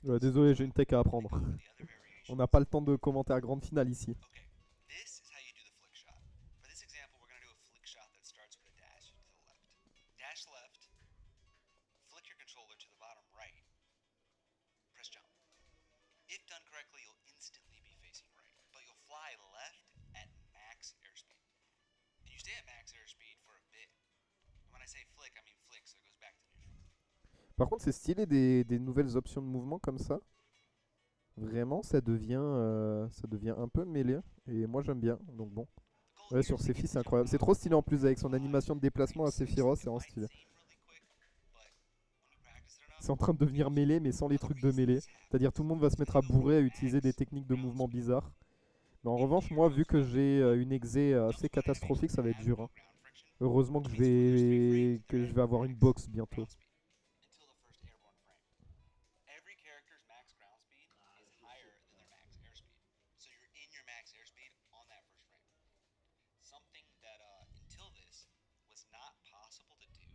Désolé, j'ai une tech à apprendre. On n'a pas le temps de commenter à grande finale ici. This is how you do the flick shot. For this example, we're going to do a flick shot that starts with a dash to the left. Dash left, flick your controller to the bottom right, press jump. If done correctly, you'll instantly be facing right, but you'll fly left at max airspeed. And you stay at max airspeed for a bit. And when I say flick, I mean flick, so it goes back to neutral. Par contre, c'est stylé des nouvelles options de mouvement comme ça. Vraiment, ça devient un peu mêlé. Et moi, j'aime bien. Donc bon. The goal Ouais, here sur is to Sephi, get c'est the jump incroyable. C'est out trop stylé en and plus avec son fly animation de déplacement à like six. Sephiroth, c'est It vraiment might stylé. seem really quick, but when you practice it enough, C'est en train de devenir mêlé, mais sans les other trucs de reasons mêlée. C'est-à-dire tout le monde va se so mettre then à you go bourrer, from à utiliser des max techniques de ground mouvement speed bizarres. Mais en into revanche, your moi, vu ghost que mode. j'ai une exé assez Ghost mode catastrophique, actually ça va être has dur, no hein. ground friction, Heureusement which means when you're straight free, que you're je at vais avoir une max box bientôt. ground speed until the first airborne frame. Every character's max ground speed is higher than their max airspeed. So you're in your max airspeed on that first frame. Something that until this was not possible to do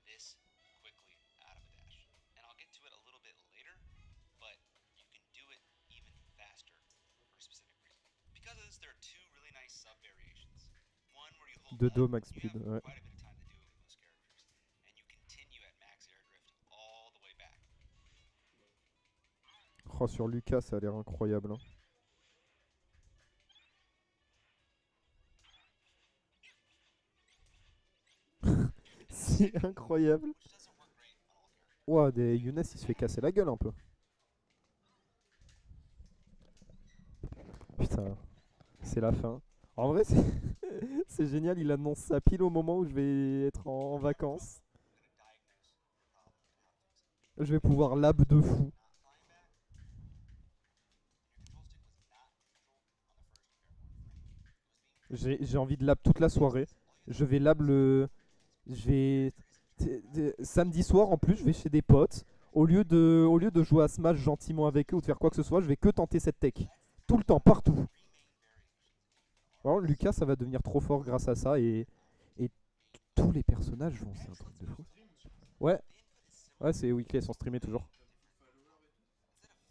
this quickly out of a dash. And I'll get to it a little bit later, but you can do it even faster for a specific reason. Because of this, there are two really nice sub variations. One where you hold De dos L, max you speed, have ouais. quite a bit of time to do it with most characters, and you continue at max air drift all the way back. Oh, sur Lucas, ça a l'air incroyable, hein. And the C'est second move, incroyable. which doesn't work great on all characters, Ouah, des Younes, il se fait casser la gueule un peu. Putain, c'est la fin. En vrai, c'est c'est génial, il annonce ça pile au moment où je vais être en vacances. I'm going to diagnose your problem and how to fix it. Je vais If pouvoir you lab de fou. not flying back, and your control stick was not neutral on the first airborne frame. It was being J'ai envie de lab toute la soirée. all you Je vais lab le... Je vais... Samedi soir, en plus, je vais chez des potes. Au lieu de jouer à Smash gentiment avec eux ou de faire quoi que ce soit, je vais que tenter cette tech. Tout le temps, partout. three main variations. Vraiment, Lucas, ça va devenir trop fort grâce à ça. Et tous les personnages vont, c'est un truc de fou. Ouais, The input is similar, ouais, c'est Weekly, elles sont streamées toujours.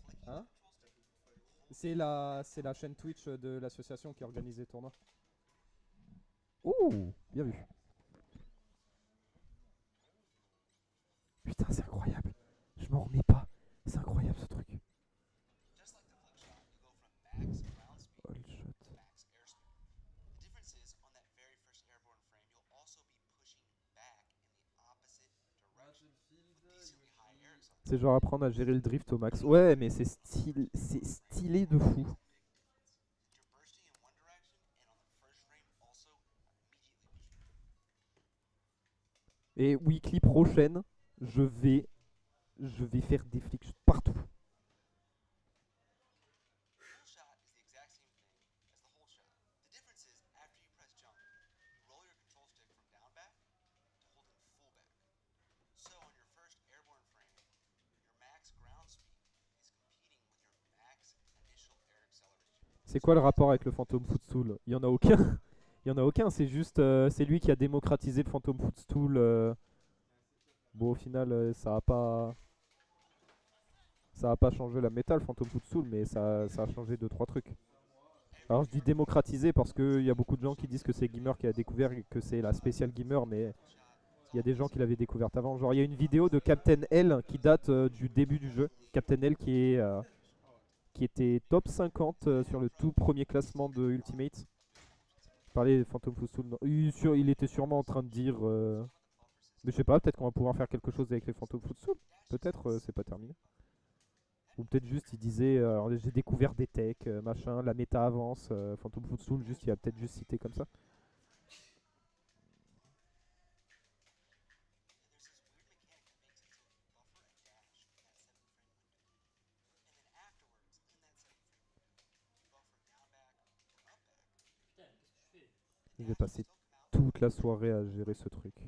instead of flicking Hein? the control stick, C'est la chaîne Twitch de l'association qui organise les tournois. Ouh, bien vu. Putain, c'est incroyable. Je m'en remets pas. C'est incroyable ce truc. just like the flick shot, you go from max ground speed All to shot. max airspeed. The difference is on that very first airborne frame, you'll also be pushing back in the opposite direction with decently high air acceleration. C'est genre apprendre à gérer le drift au max. Ouais, mais c'est stylé de fou. You're bursting in one direction, and on the first frame, also immediately pushing back. Et Weekly prochaine, je vais faire des flicks partout. The full shot is the exact same thing as the whole shot. The difference is after you press jump, you roll your control stick from down back to holding full back. So on your first airborne frame, your max ground speed is competing with your max initial air acceleration. C'est quoi le rapport avec le Phantom Footstool? Il y en a aucun. Il y en a aucun, c'est juste c'est lui qui a démocratisé le Phantom Footstool. Bon, au final, ça a pas changé la méta, le Phantom Footstool, mais ça a changé deux trois trucs. Alors je dis démocratiser parce qu'il y a beaucoup de gens qui disent que c'est Gamer qui a découvert et que c'est la spéciale Gamer, mais il y a des gens qui l'avaient découverte avant. Genre il y a une vidéo de Captain L qui date du début du jeu. Captain L qui était top 50 sur le tout premier classement de Ultimate. Je parlais de Phantom Footstool. Non, il était sûrement en train de dire... mais je sais pas, peut-être qu'on va pouvoir faire quelque chose avec les Phantom Footstool. Peut-être c'est pas terminé. Ou peut-être juste il disait j'ai découvert des techs, machin, la méta avance, Phantom Footstool, juste il a peut-être juste cité comme ça. There's this weird mechanic that makes it so if you buffer a dash in that 7 frame window, and then afterwards in that 7 frame window, you buffer down back or up back, Putain, qu'est-ce que je fais? Je the vais dash will passer still come out toute la soirée à gérer ce truc. but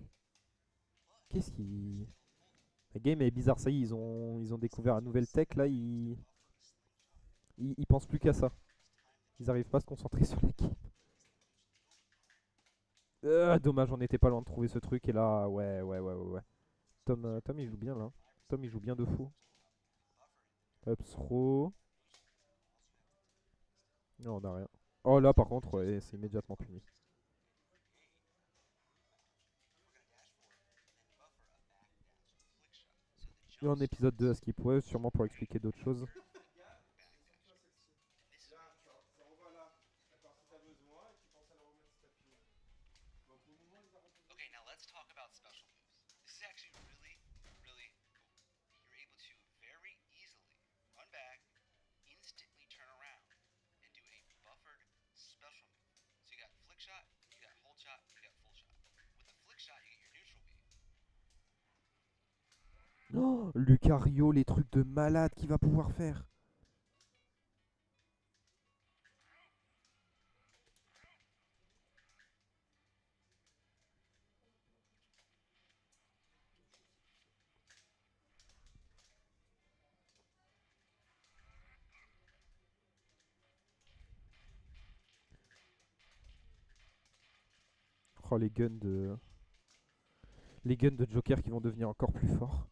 Qu'est-ce you qui... still hold it. La game est bizarre, ça y est, ils ont découvert la nouvelle tech, là, ils pensent plus qu'à ça. Ils arrivent pas à se concentrer sur la game. Dommage, on était pas loin de trouver ce truc, et là, ouais. Tom il joue bien, là. Tom, il joue bien de fou. Up throw. Non, on a rien. Oh là par contre, ouais, c'est immédiatement puni. Et en épisode 2 à skip, ouais, sûrement pour expliquer d'autres choses. Okay, now let's talk about special moves. This is actually really, really cool. You're able to very easily run back, instantly turn around, and do a buffered special move. So you got flick shot, you got hold shot, you got full shot. With the flick shot, you get your neutral beam. Oh, Lucario, les trucs de malade qu'il va pouvoir faire. Oh, les guns de Joker qui vont devenir encore plus forts.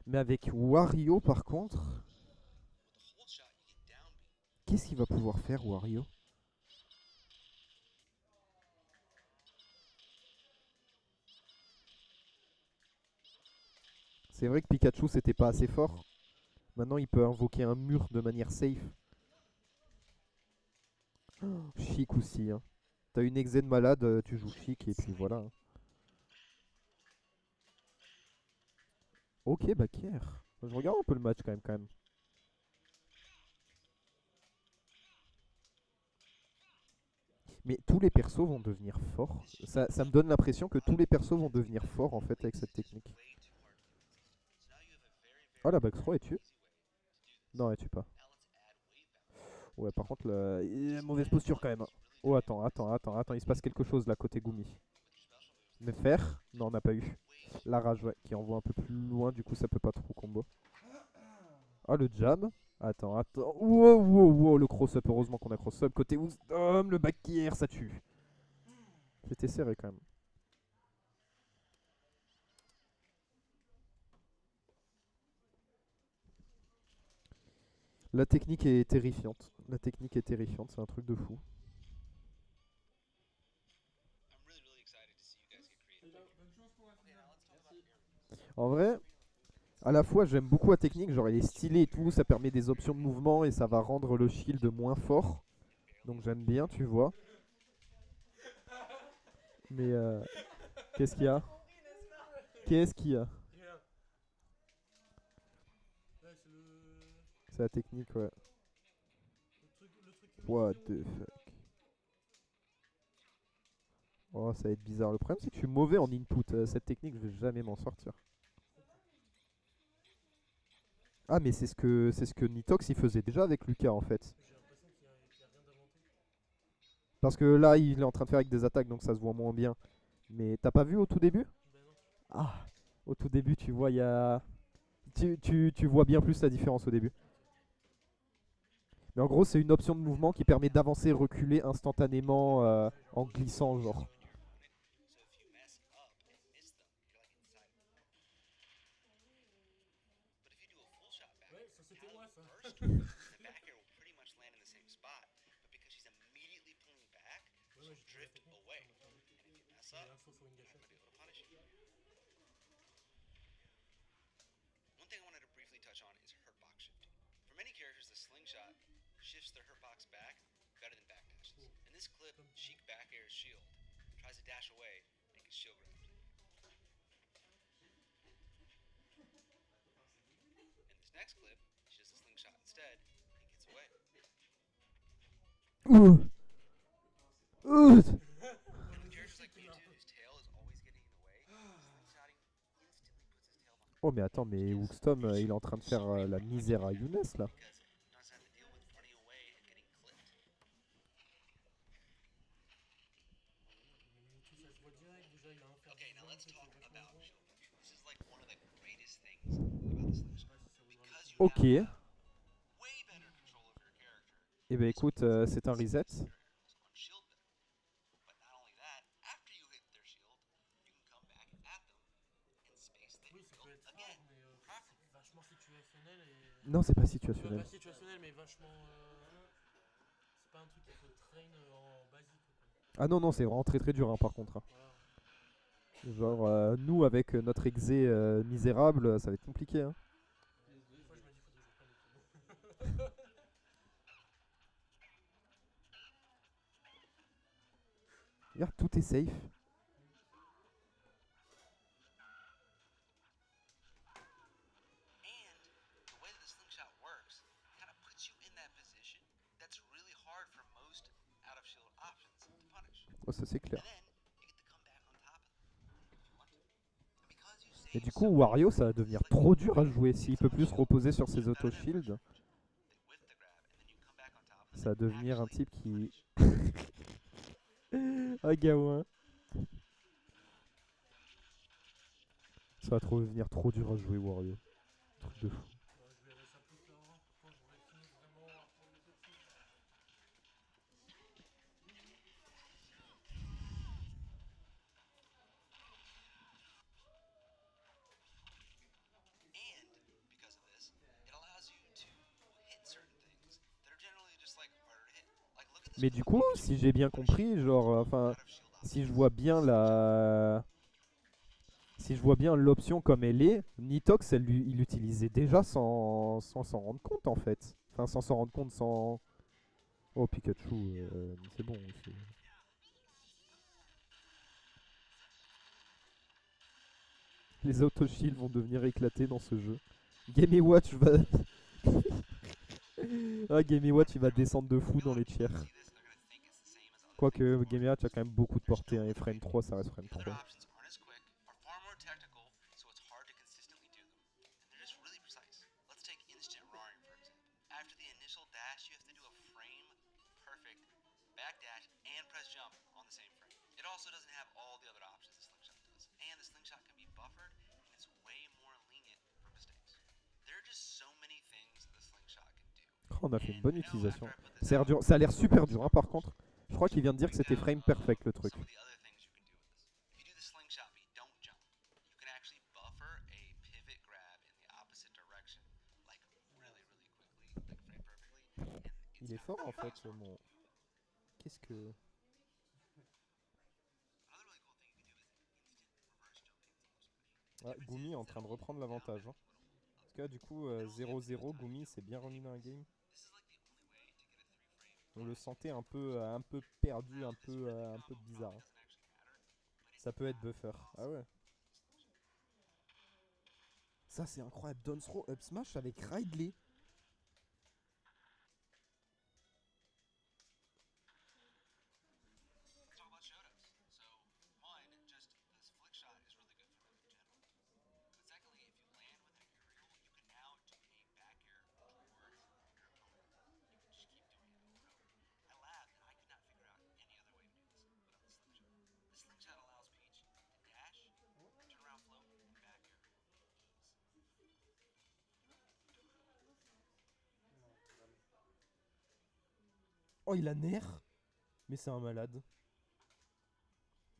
Mais avec Wario par contre, With the hold shot, you get down beam. qu'est-ce qu'il va pouvoir faire Wario? C'est vrai que Pikachu c'était pas assez fort. Maintenant il peut invoquer un mur de manière safe. Oh, chic aussi. Hein. T'as une exen malade, tu joues chic et puis voilà. Hein. Ok, Bakier. Je regarde un peu le match quand même. Mais tous les persos vont devenir forts. Ça me donne l'impression que tous les persos vont devenir forts en fait avec cette technique. Way too hard to lose. So now you have a very, Oh very la back throw, elle tue? easy way to do this. Non, elle tue pas. Now let's add wave bounce. Ouais, par contre, il a mauvaise posture quand même. Hein. Oh, attends, il se passe quelque chose là côté Gumi. With your special moves, Mais faire? Non, on n'a pas eu. wave La rage, ouais, qui envoie un peu plus loin, du coup ça peut pas trop combo. Ah, le jab. Attends. Wow, le cross-up. Heureusement qu'on a cross-up. Côté Wisdom, le back air, ça tue. C'était serré quand même. La technique est terrifiante. C'est un truc de fou. I'm really, really excited to see you guys get creative. Okay, now let's talk about air. En vrai, à la fois j'aime beaucoup la technique, genre elle est stylée et tout, ça permet des options de mouvement et ça va rendre le shield moins fort. Donc j'aime bien, tu vois. Mais qu'est-ce qu'il y a? Qu'est-ce qu'il y a? Rien. Ouais, c'est le. C'est la technique, ouais. Le truc What vidéo, the là. fuck. Oh, ça va être bizarre. Le problème, c'est que je suis mauvais en input. Cette technique, je vais jamais m'en sortir. Ah, mais c'est ce que Nitox il faisait déjà avec Lucas en fait. J'ai l'impression qu'il y a rien d'inventé. Parce que là, il est en train de faire avec des attaques, donc ça se voit moins bien. Mais t'as pas vu au tout début? Ben non. Ah, au tout début, tu vois, il y a. Tu vois bien plus la différence au début. Mais en gros, c'est une option de mouvement qui permet d'avancer et reculer instantanément en glissant, genre. So if you mess up and miss them, you're like inside of them. But if you do a full shot back Ouais, air, ça c'était now moi you ça. burst her, the back air will pretty much land in the same spot. But because she's immediately pulling back, Ouais, she'll j'ai trouvé la drift technique. away. Ça m'a fait And if you mess un up, saut sur une I'm gâchette. gonna be able to punish you. One thing I wanted to briefly touch on is hurtbox shifting. For many characters, the slingshot shifts their hurtbox back better than backdashes. In this clip, Sheik back airs shield, tries to dash away, and gets shield grabbed. In this next clip, she does a slingshot instead and gets away. Ouh. Ouh. And with characters like Mewtwo, whose tail is always getting in the way, slingshotting instantly puts his tail behind. Oh, mais attends, mais Wookstom, il est en train de faire la misère à Younes là. Because he doesn't have to deal with running away and getting clipped. Mais Mewtwo, ça se voit direct. Déjà, il a un fer Okay, now vivant, let's qui est talk vachement about grand. shield pressure. This is like one of the greatest things about the slingshot. Ouais, si ça vaudra le Because coup. you Ok. now have way better control of your character. Et ben This écoute, opens up c'est un reset. space in your arrows on shield better. But not only that, after you hit their shield, you can come back at them and space the Oui, ça peut shield être again. fort, mais c'est vachement situatif. situationnel et. Non, c'est pas Pas situationnel. situationnel, mais vachement. C'est pas un truc qu'il faut train en basique, quoi. Ah non, non, c'est vraiment très très dur hein, par contre, hein. Voilà. Genre, nous avec notre exé misérable, ça va être compliqué. Hein. Des fois, je me dis, faudrait que je prenne le piano. Regarde, tout est safe. And the way that the slingshot works kind of puts you in that position that's really hard for most out of shield options to punish. Oh, ça c'est And clair. then you get to come back on top of them if you want to. And because you Et save du coup, so Wario, much, ça va devenir it's like trop dur à when jouer s'il it's peut on plus se shield, reposer sur you ses get out of that first auto-shields. frame, they whiff the grab, and then you come back on top of them Ça va and devenir un actually type qui. punish. Ah, gamin. Ça va trop devenir trop dur à jouer, Wario. Truc de fou. Bah, je verrai ça plus tard, hein, quand j'aurai fini vraiment à apprendre les autres choses. And because of this, it allows you to hit certain things that are generally just like harder to hit. Like look at this Mais du cool coup, thing si j'ai bien compris, genre, enfin, si je vois bien la. Si je vois bien l'option comme elle est, Nitox, il l'utilisait déjà sans s'en rendre compte en fait. Enfin, sans s'en rendre compte, sans. Oh, Pikachu, c'est bon. Les auto-shields vont devenir éclatés dans ce jeu. Game Watch va. Ah, Game Watch, il va descendre de fou dans les tiers. Quoique Game Watch a quand même beaucoup de portée, hein, et Frame 3, ça reste Frame Other 3. options aren't as quick, are far more technical, so it's hard to consistently do them. And they're just really precise. Let's take instant roaring for example. After the initial dash, you have to do a frame perfect backdash and press jump on the same frame. It also doesn't have all the other options the slingshot does. And the slingshot can be buffered, and it's way more lenient for mistakes. There are just so many things the slingshot can do. Oh, on a fait une bonne utilisation. After I put this out, Ça a l'air super dur, hein, par contre. Je crois qu'il vient de dire que c'était frame perfect le truc. some of the other things you can do with this. If you do the slingshot beat, don't jump. You can actually buffer a pivot grab in the opposite direction, like really, really quickly, like frame perfectly. And it's Il est got fort en really fait, smart mon. Qu'est-ce que. Another really cool thing you can do is instant reverse jumping. Ah, Gumi est en train de reprendre l'avantage. Hein. Parce que là, du coup, 0-0, Gumi s'est bien remis dans la game. This is like the only way to get a 3 frame. On le sentait un peu perdu, un peu bizarre. Hein. Doesn't actually matter. Ça peut être buffer. Ah ouais. Ça, c'est incroyable. Down throw up smash avec Ridley. Let's talk about shout-outs. So, one, just this flick shot is really good for them in general. But secondly, if you land with an aerial, you can now do a back air towards your opponent. You can just keep doing it over and over. I laughed and I could not figure out any other way to do this without the slingshot. The slingshot allows Peach to dash, turn around float, and back air with ease. Oh, il a nerf. Mais c'est un malade.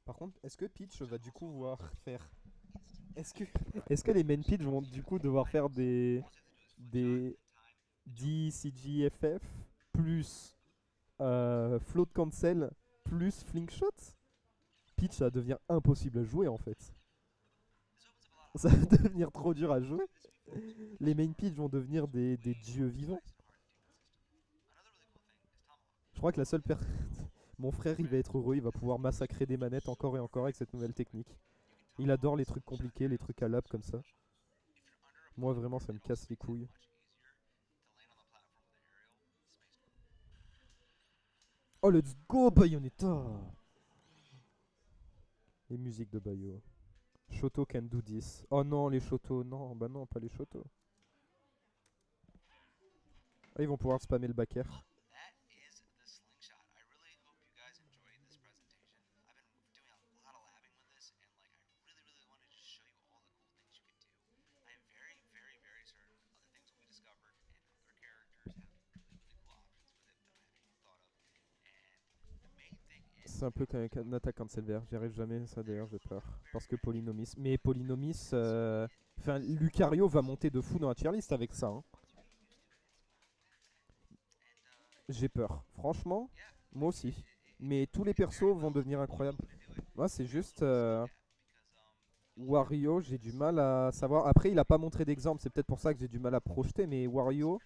Par contre, est-ce que Peach va du coup voir faire. Est-ce que les main Peach vont du coup devoir faire des DCGFF plus float cancel plus flinkshot? Peach, ça va devenir impossible à jouer en fait. Ça va devenir trop dur à jouer. Les main Peach vont devenir des dieux vivants. Je crois que la seule personne. Mon frère, il va être heureux, il va pouvoir massacrer des manettes encore et encore avec cette nouvelle technique. Il adore les trucs compliqués, les trucs à lap comme ça. Moi, vraiment, ça me casse les couilles. Oh, let's go, Bayonetta! Les musiques de Bayo. Shoto can do this. Oh non, les Shoto, non, bah non, pas les Shoto. Ah, ils vont pouvoir spammer le back air. That is the slingshot. I really hope you guys enjoyed this presentation. I've been doing a lot of labbing with this, and like I really wanted to show you all the cool things you can do. I am very certain other things will be discovered, and other characters have really cool options with it that I haven't even thought of. And the main thing is C'est un peu comme une attaque cancel vert. J'y arrive jamais, ça d'ailleurs, j'ai peur. Parce que Polynomis. Mais Polynomis. Enfin, Lucario va monter de fou dans la tier list avec ça. Hein. J'ai peur. Franchement, moi aussi. Mais tous les persos vont devenir incroyables. Moi, c'est juste. Wario, j'ai du mal à savoir. Après, il a pas montré d'exemple. C'est peut-être pour ça que j'ai du mal à projeter. Mais Wario,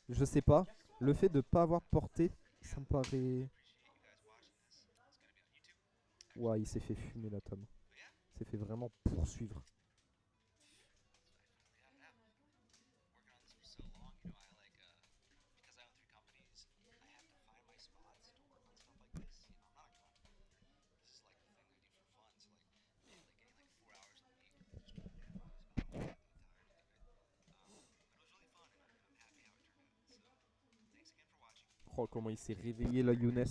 je sais pas. Le fait de pas avoir porté, ça me paraît. Ouah, il s'est fait fumer là, Tom. Il s'est fait vraiment poursuivre. Oh, comment il s'est réveillé là, Younes.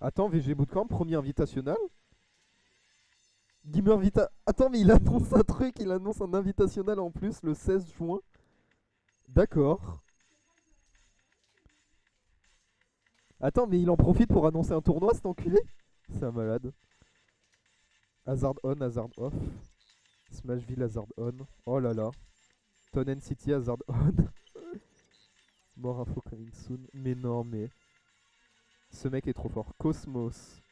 Attends, VG Bootcamp, premier invitationnel. Gamer Vita. Attends, mais il annonce un truc, il annonce un invitationnel en plus le 16 juin. D'accord. Attends, mais il en profite pour annoncer un tournoi, cet enculé. C'est un malade. Hazard on, Hazard off. Smashville, Hazard on. Oh là là. Tonen City, Hazard on. More info coming soon. Mais non, mais. Ce mec est trop fort. Cosmos.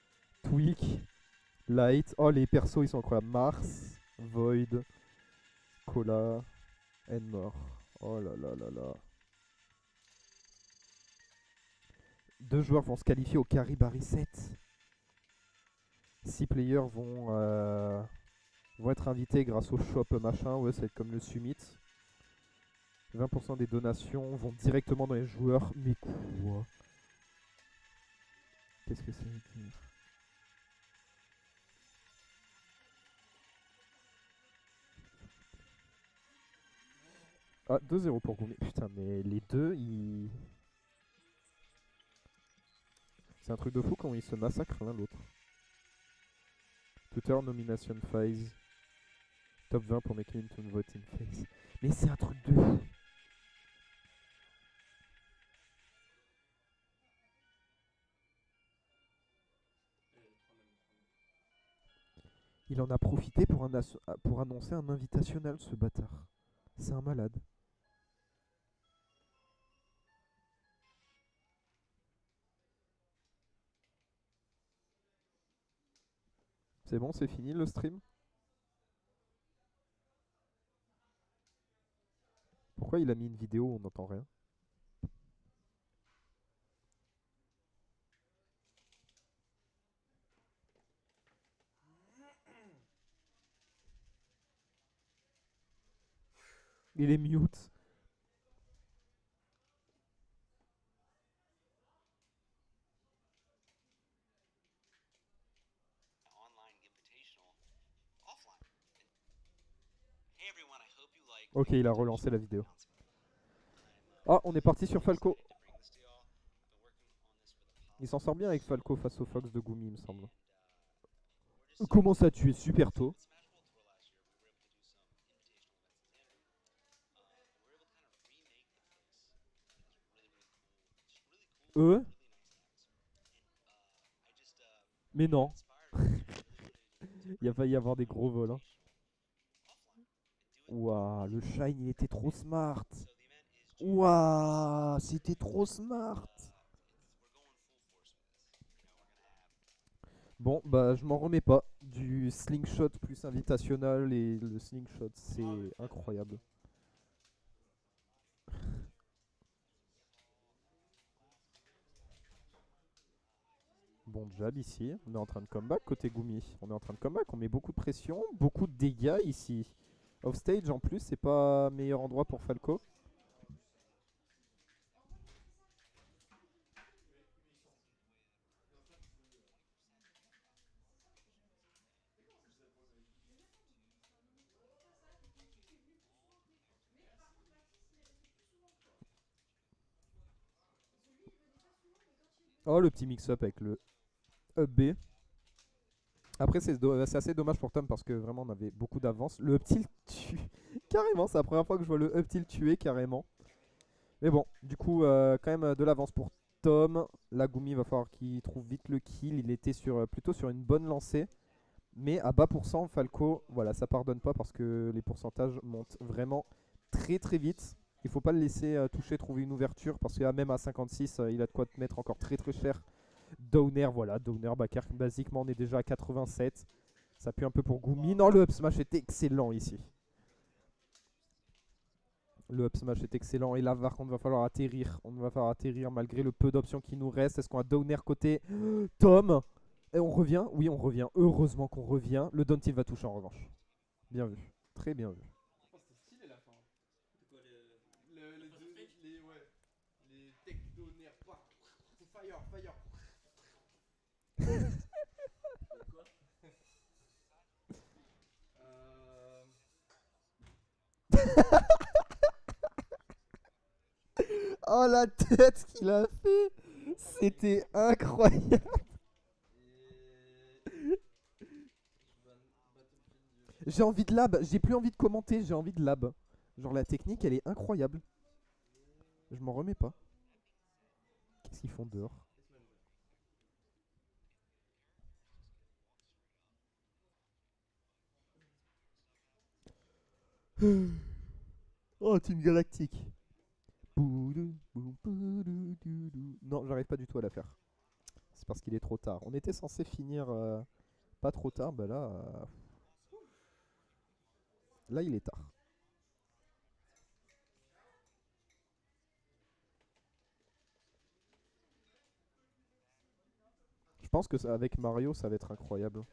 Tweak. Light. Oh, les persos, ils sont incroyables. Mars. Void. Cola. More. Oh là là là là. Deux joueurs vont se qualifier au Caribari 7. 6 players vont être invités grâce au shop machin. Ouais, ça va être comme le Summit. 20% des donations vont directement dans les joueurs. Mais quoi? Qu'est-ce que ça veut dire? Ah, 2-0 pour Gumi. Putain, mais les deux, ils... C'est un truc de fou quand ils se massacrent l'un l'autre. Twitter nomination phase. Top 20 pour mes Clinton voting phase. Mais c'est un truc de fou. Il en a profité pour annoncer un invitationnel, ce bâtard. C'est un malade. C'est bon, c'est fini le stream? Pourquoi il a mis une vidéo où on n'entend rien? Il est mute. Ok, il a relancé la vidéo. Ah, on est parti sur Falco. Il s'en sort bien avec Falco face au Fox de Gumi, il me semble. Comment ça, tu es super tôt? Eux? Mais non. Il va y avoir des gros vols. Hein. Ouah, le Shine, il était trop smart. Ouah, c'était trop smart. Bon, bah je m'en remets pas. Du slingshot plus invitational et le slingshot, c'est incroyable. Bon jab ici, on est en train de comeback côté Gumi. On est en train de comeback, on met beaucoup de pression, beaucoup de dégâts ici. Offstage en plus, c'est pas meilleur endroit pour Falco. Oh, le petit mix-up avec le up B. Après, c'est assez dommage pour Tom parce que vraiment on avait beaucoup d'avance. Le up tilt tue. Carrément, c'est la première fois que je vois le up tilt tuer carrément. Mais bon, du coup, quand même de l'avance pour Tom. Lagumi, va falloir qu'il trouve vite le kill. Il était plutôt sur une bonne lancée. Mais à bas pourcent, Falco, voilà, ça pardonne pas parce que les pourcentages montent vraiment très très vite. Il faut pas le laisser toucher, trouver une ouverture parce que même à 56, il a de quoi te mettre encore très très cher. Downer, voilà, Downer, Bakar, basiquement on est déjà à 87. Ça pue un peu pour Gumi. Non, le up smash est excellent ici. Le up smash est excellent et là par contre va falloir atterrir. On va falloir atterrir malgré le peu d'options qui nous restent. Est-ce qu'on a Downer côté Tom? Et on revient? Oui, on revient. Heureusement qu'on revient. Le down tilt va toucher en revanche. Bien vu. Très bien vu. Oh, c'était stylé la fin. C'est quoi Ouais, les tech donner, fire, fire. Quoi? Oh la tête qu'il a fait! C'était incroyable! J'ai envie de lab, j'ai plus envie de commenter, j'ai envie de lab. Genre la technique elle est incroyable. Je m'en remets pas. Qu'est-ce qu'ils font dehors? Oh, Team Galactique. Non, j'arrive pas du tout à la faire. C'est parce qu'il est trop tard. On était censé finir pas trop tard, bah là. Là, il est tard. Je pense que avec Mario, ça va être incroyable.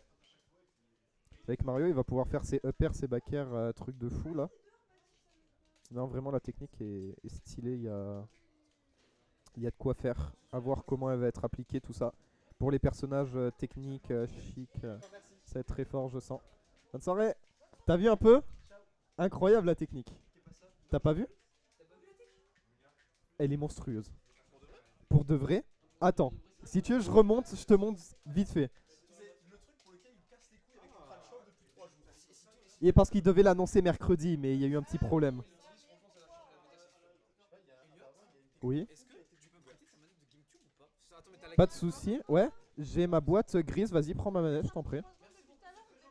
Avec Mario, il va pouvoir faire ses up airs, ses back airs, trucs de fou là. Non, vraiment, la technique est stylée. Il y a de quoi faire. À voir comment elle va être appliquée, tout ça. Pour les personnages techniques, chic, ça va être très fort, je sens. Bonne soirée. T'as vu un peu? Incroyable la technique. T'as pas vu? Elle est monstrueuse. Pour de vrai? Attends. Si tu veux, je remonte, je te montre vite fait. C'est le truc pour lequel il me casse les couilles avec Central Shop depuis 3 jours. Et parce qu'il devait l'annoncer mercredi, mais il y a eu un petit problème. Oui. Est-ce que tu peux me prêter ta manette de GameCube ou pas? Attends, mais t'as la Pas de souci. Ouais. J'ai ma boîte grise. Vas-y, prends ma manette, je t'en prie.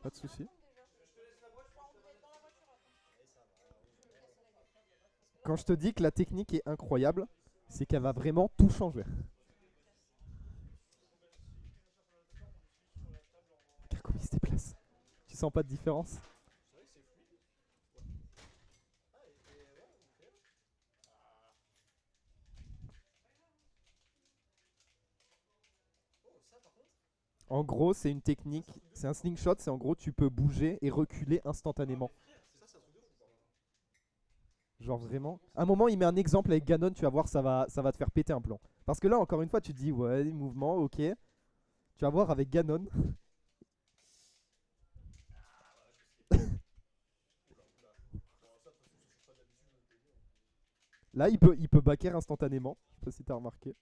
Pas de souci. Quand je te dis que la technique est incroyable, c'est qu'elle va vraiment tout changer. Regarde comment il se déplace. Tu sens pas de différence? En gros, c'est une technique, c'est un slingshot, c'est en gros tu peux bouger et reculer instantanément. Genre vraiment. À un moment, il met un exemple avec Ganon, tu vas voir, ça va te faire péter un plomb. Parce que là, encore une fois, tu te dis, ouais, mouvement, ok. Tu vas voir avec Ganon. Là, il peut back air instantanément. Je sais pas si t'as remarqué.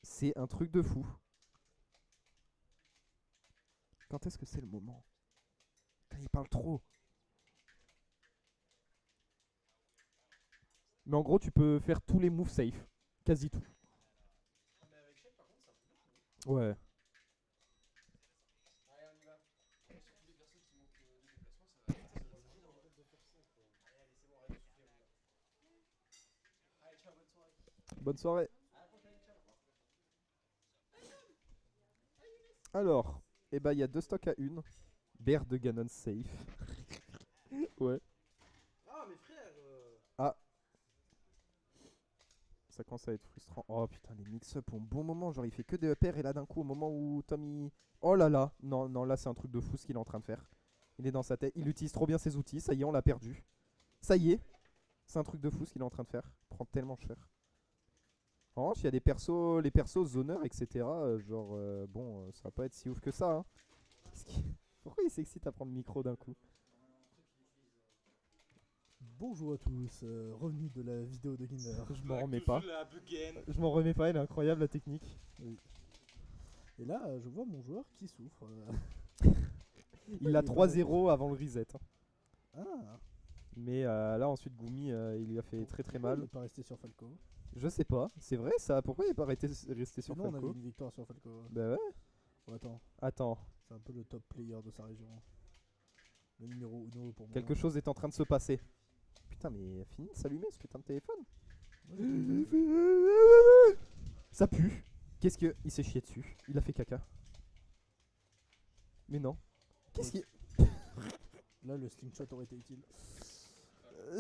C'est un truc de fou. Quand est-ce que c'est le moment? Quand il parle trop. Mais en gros, tu peux faire tous les moves safe. Quasi tout. Ouais. Bonne soirée. Alors, eh ben, il y a 2 stocks à 1. Bear de Ganon safe. Ouais. Ah, mais frère Ah. Ça commence à être frustrant. Oh putain, les mix-up au bon moment. Genre, il fait que des up airs et là, d'un coup, au moment où Tommy. Oh là là. Non, non, là, c'est un truc de fou ce qu'il est en train de faire. Il est dans sa tête. Il utilise trop bien ses outils. Ça y est, on l'a perdu. Ça y est. C'est un truc de fou ce qu'il est en train de faire. Il prend tellement cher. En revanche, il y a des persos, les persos zoneurs, etc. Genre, bon, ça va pas être si ouf que ça. Hein. Pourquoi il s'excite à prendre le micro d'un coup? Bonjour à tous, revenu de la vidéo de Gamer. Je m'en remets pas. La Bugen. Je m'en remets pas, elle est incroyable la technique. Oui. Et là, je vois mon joueur qui souffre. Il a 3-0 avant le reset. Hein. Ah, Mais là ensuite Gumi il lui a fait très pourquoi il mal. n'est pas resté sur Falco. Je sais pas, c'est vrai ça, pourquoi il est pas resté sur Sinon, on avait Falco? une victoire sur Falco. Bah ouais. Oh, attends, Attends, c'est un peu le top player de sa région. Le numéro 1 pour moi. quelque chose est en train de se passer. Putain mais finis de s'allumer ce putain de téléphone. Ça pue. Qu'est-ce que... Il s'est chié dessus. Il a fait caca. Mais non. Qu'est-ce qui... Là, le slingshot aurait été utile.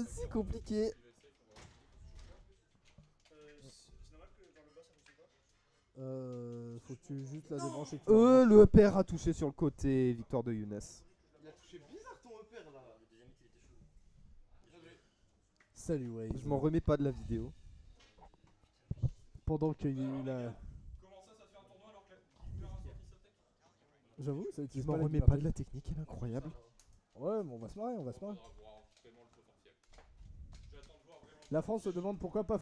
C'est compliqué. C'est normal que dans le bas ça fonctionne pas. Faut que tu juste la débranches et que tu la Le père a touché sur le côté. Victoire de Younes. Il a touché bizarre ton repère là. Salut, ouais. Je m'en remets pas de la vidéo. Pendant qu'il a... Comment ça te fait un tournoi alors que la sorti sa tech? J'avoue, ça Je utilise m'en pas la remets Gamer pas Tech. de la technique, elle est incroyable. Ouais, mais on va se marrer, on va se marrer. La France se demande pourquoi pas